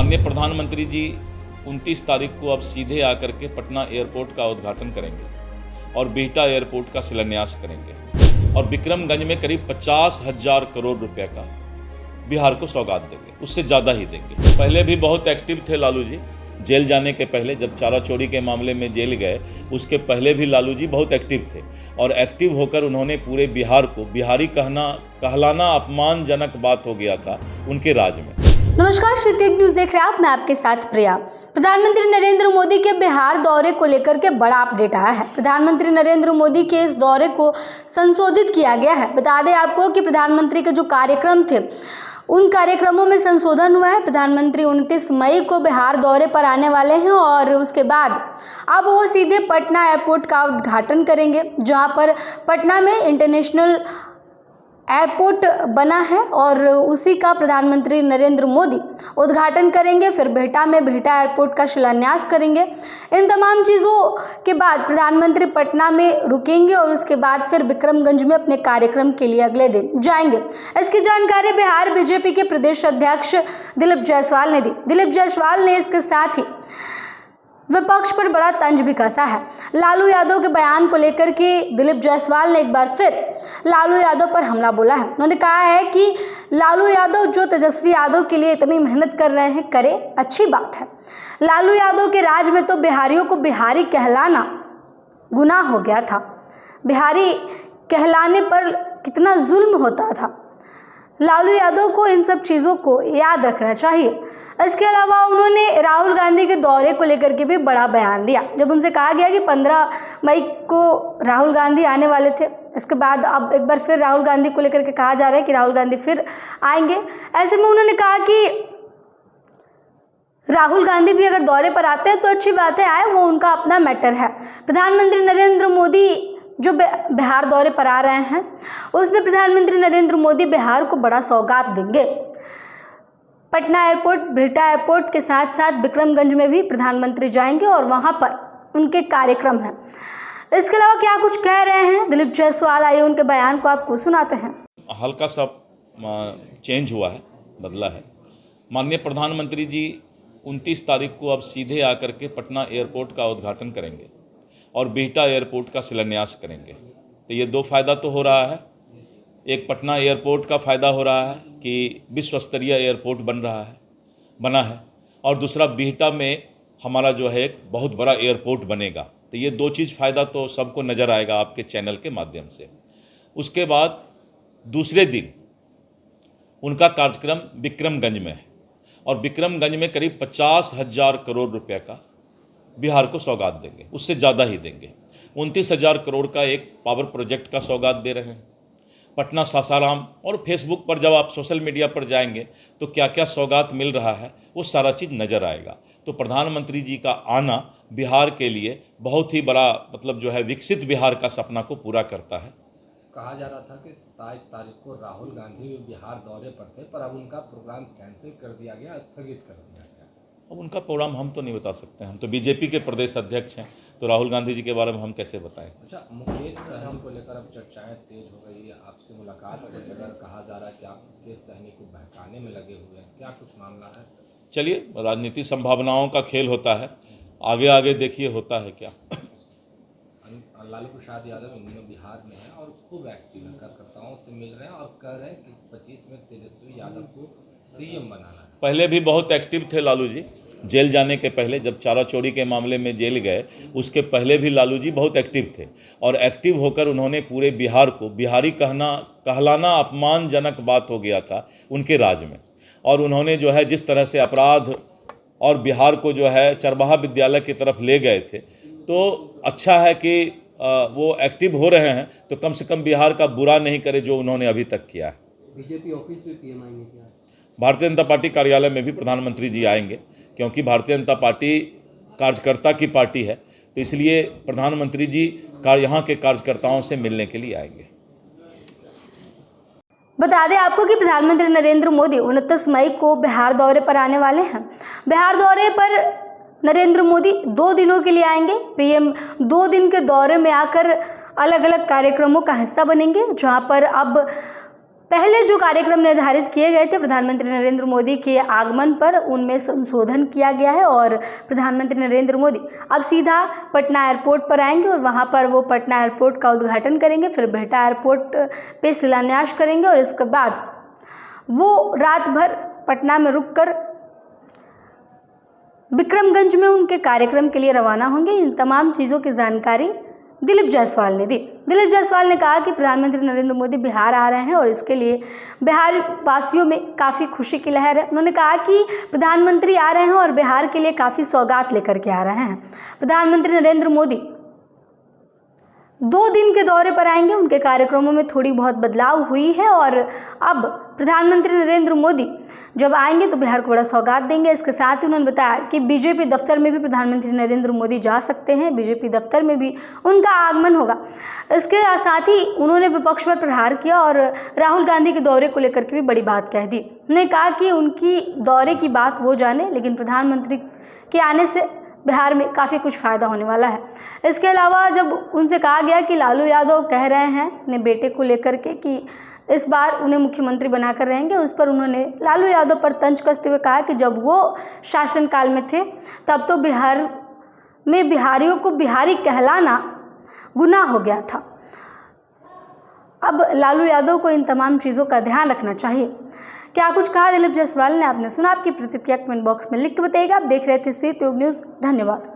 माननीय प्रधानमंत्री जी 29 तारीख को अब सीधे आकर के पटना एयरपोर्ट का उद्घाटन करेंगे और बिहटा एयरपोर्ट का शिलान्यास करेंगे और विक्रमगंज में करीब 50,000 करोड़ रुपए का बिहार को सौगात देंगे, उससे ज़्यादा ही देंगे। पहले भी बहुत एक्टिव थे लालू जी, जेल जाने के पहले जब चारा चोरी के मामले में जेल गए उसके पहले भी लालू जी बहुत एक्टिव थे और एक्टिव होकर उन्होंने पूरे बिहार को बिहारी कहलाना अपमानजनक बात हो गया था उनके राज में। नमस्कार, श्रुति न्यूज देख रहे हैं आप, मैं आपके साथ प्रिया। प्रधानमंत्री नरेंद्र मोदी के बिहार दौरे को लेकर के बड़ा अपडेट आया है। प्रधानमंत्री नरेंद्र मोदी के इस दौरे को संशोधित किया गया है। बता दें आपको कि प्रधानमंत्री के जो कार्यक्रम थे उन कार्यक्रमों में संशोधन हुआ है। प्रधानमंत्री 29 मई को बिहार दौरे पर आने वाले हैं और उसके बाद अब वो सीधे पटना एयरपोर्ट का उद्घाटन करेंगे, जहां पर पटना में इंटरनेशनल एयरपोर्ट बना है और उसी का प्रधानमंत्री नरेंद्र मोदी उद्घाटन करेंगे। फिर बिहटा में बिहटा एयरपोर्ट का शिलान्यास करेंगे। इन तमाम चीज़ों के बाद प्रधानमंत्री पटना में रुकेंगे और उसके बाद फिर विक्रमगंज में अपने कार्यक्रम के लिए अगले दिन जाएंगे। इसकी जानकारी बिहार बीजेपी के प्रदेश अध्यक्ष दिलीप जायसवाल ने दी। दिलीप जायसवाल ने इसके साथ ही विपक्ष पर बड़ा तंज भी कसा है। लालू यादव के बयान को लेकर के दिलीप जायसवाल ने एक बार फिर लालू यादव पर हमला बोला है। उन्होंने कहा है कि लालू यादव जो तेजस्वी यादव के लिए इतनी मेहनत कर रहे हैं, करे, अच्छी बात है। लालू यादव के राज में तो बिहारियों को बिहारी कहलाना गुनाह हो गया था। बिहारी कहलाने पर कितना जुल्म होता था। लालू यादव को इन सब चीज़ों को याद रखना चाहिए। इसके अलावा उन्होंने राहुल गांधी के दौरे को लेकर के भी बड़ा बयान दिया। जब उनसे कहा गया कि 15 मई को राहुल गांधी आने वाले थे, इसके बाद अब एक बार फिर राहुल गांधी को लेकर के कहा जा रहा है कि राहुल गांधी फिर आएंगे। ऐसे में उन्होंने कहा कि राहुल गांधी भी अगर दौरे पर आते हैं तो अच्छी बात है, आए, वो उनका अपना मैटर है। प्रधानमंत्री नरेंद्र मोदी जो बिहार दौरे पर आ रहे हैं उसमें प्रधानमंत्री नरेंद्र मोदी बिहार को बड़ा सौगात देंगे। पटना एयरपोर्ट, बिहटा एयरपोर्ट के साथ साथ विक्रमगंज में भी प्रधानमंत्री जाएंगे और वहां पर उनके कार्यक्रम हैं। इसके अलावा क्या कुछ कह रहे हैं दिलीप जायसवाल, आइए उनके बयान को आपको सुनाते हैं। हल्का सा चेंज हुआ है, बदला है। माननीय प्रधानमंत्री जी 29 तारीख को अब सीधे आकर के पटना एयरपोर्ट का उद्घाटन करेंगे और बिहटा एयरपोर्ट का शिलान्यास करेंगे। तो ये दो फ़ायदा तो हो रहा है। एक पटना एयरपोर्ट का फ़ायदा हो रहा है कि विश्व स्तरीय एयरपोर्ट बना है और दूसरा बिहटा में हमारा जो है एक बहुत बड़ा एयरपोर्ट बनेगा। तो ये दो चीज़ फ़ायदा तो सबको नज़र आएगा आपके चैनल के माध्यम से। उसके बाद दूसरे दिन उनका कार्यक्रम विक्रमगंज में है और विक्रमगंज में करीब 50,000 करोड़ रुपये का बिहार को सौगात देंगे, उससे ज़्यादा ही देंगे। 29,000 करोड़ का एक पावर प्रोजेक्ट का सौगात दे रहे हैं। पटना सासाराम और फेसबुक पर जब आप सोशल मीडिया पर जाएंगे तो क्या क्या सौगात मिल रहा है वो सारा चीज़ नज़र आएगा। तो प्रधानमंत्री जी का आना बिहार के लिए बहुत ही बड़ा मतलब जो है विकसित बिहार का सपना को पूरा करता है। कहा जा रहा था कि 27 तारीख को राहुल गांधी बिहार दौरे पर थे, पर अब उनका प्रोग्राम कैंसिल कर दिया गया, स्थगित कर दिया गया। अब उनका प्रोग्राम हम तो नहीं बता सकते, हम तो बीजेपी के प्रदेश अध्यक्ष हैं, तो राहुल गांधी जी के बारे में हम कैसे बताएं। अच्छा, मुकेश सहनी को लेकर अब चर्चाएं तेज हो गई है। आपसे मुलाकात को लेकर कहा जा रहा है कि आप मुकेश सहनी को बहकाने में लगे हुए हैं, क्या कुछ मामला है? चलिए, राजनीति संभावनाओं का खेल होता है, आगे आगे देखिए होता है क्या। लालू प्रसाद यादव इन दिनों बिहार में है और खूब एक्टिव है, कार्यकर्ताओं से मिल रहे हैं और कह रहे हैं कि 25 में तेजस्वी यादव को सीएम बनाना है। पहले भी बहुत एक्टिव थे लालू जी, जेल जाने के पहले जब चारा चोरी के मामले में जेल गए उसके पहले भी लालू जी बहुत एक्टिव थे और एक्टिव होकर उन्होंने पूरे बिहार को बिहारी कहलाना अपमानजनक बात हो गया था उनके राज में। और उन्होंने जो है जिस तरह से अपराध और बिहार को जो है चरवाहा विद्यालय की तरफ ले गए थे, तो अच्छा है कि वो एक्टिव हो रहे हैं, तो कम से कम बिहार का बुरा नहीं करे जो उन्होंने अभी तक किया है। बीजेपी ऑफिस में पीएम आएंगे क्या? भारतीय जनता पार्टी कार्यालय में भी प्रधानमंत्री जी आएंगे, क्योंकि भारतीय जनता पार्टी कार्यकर्ता की पार्टी है, तो इसलिए प्रधानमंत्री जी यहाँ के कार्यकर्ताओं से मिलने के लिए आएंगे। बता दें आपको कि प्रधानमंत्री नरेंद्र मोदी 29 मई को बिहार दौरे पर आने वाले हैं। बिहार दौरे पर नरेंद्र मोदी 2 दिनों के लिए आएंगे। पीएम 2 दिन के दौरे में आकर अलग अलग कार्यक्रमों का हिस्सा बनेंगे, जहां पर अब पहले जो कार्यक्रम निर्धारित किए गए थे प्रधानमंत्री नरेंद्र मोदी के आगमन पर, उनमें संशोधन किया गया है और प्रधानमंत्री नरेंद्र मोदी अब सीधा पटना एयरपोर्ट पर आएंगे और वहां पर वो पटना एयरपोर्ट का उद्घाटन करेंगे, फिर बिहटा एयरपोर्ट पे शिलान्यास करेंगे और इसके बाद वो रात भर पटना में रुककर विक्रमगंज में उनके कार्यक्रम के लिए रवाना होंगे। इन तमाम चीज़ों की जानकारी दिलीप जायसवाल ने दी। दिलीप जायसवाल ने कहा कि प्रधानमंत्री नरेंद्र मोदी बिहार आ रहे हैं और इसके लिए बिहार वासियों में काफ़ी खुशी की लहर है। उन्होंने कहा कि प्रधानमंत्री आ रहे हैं और बिहार के लिए काफ़ी सौगात लेकर के आ रहे हैं। प्रधानमंत्री नरेंद्र मोदी 2 दिन के दौरे पर आएंगे। उनके कार्यक्रमों में थोड़ी बहुत बदलाव हुई है और अब प्रधानमंत्री नरेंद्र मोदी जब आएंगे तो बिहार को बड़ा सौगात देंगे। इसके साथ ही उन्होंने बताया कि बीजेपी दफ्तर में भी प्रधानमंत्री नरेंद्र मोदी जा सकते हैं, बीजेपी दफ्तर में भी उनका आगमन होगा। इसके साथ ही उन्होंने विपक्ष पर प्रहार किया और राहुल गांधी के दौरे को लेकर के भी बड़ी बात कह दी। उन्होंने कहा कि उनकी दौरे की बात वो जाने, लेकिन प्रधानमंत्री के आने से बिहार में काफ़ी कुछ फ़ायदा होने वाला है। इसके अलावा जब उनसे कहा गया कि लालू यादव कह रहे हैं अपने बेटे को लेकर के कि इस बार उन्हें मुख्यमंत्री बनाकर रहेंगे, उस पर उन्होंने लालू यादव पर तंज कसते हुए कहा कि जब वो शासनकाल में थे तब तो बिहार में बिहारियों को बिहारी कहलाना गुनाह हो गया था। अब लालू यादव को इन तमाम चीज़ों का ध्यान रखना चाहिए। क्या कुछ कहा दिलीप जायसवाल ने, आपने सुना। आपकी प्रतिक्रिया कमेंट बॉक्स में लिख के बताइएगा। आप देख रहे थे सी न्यूज़। धन्यवाद।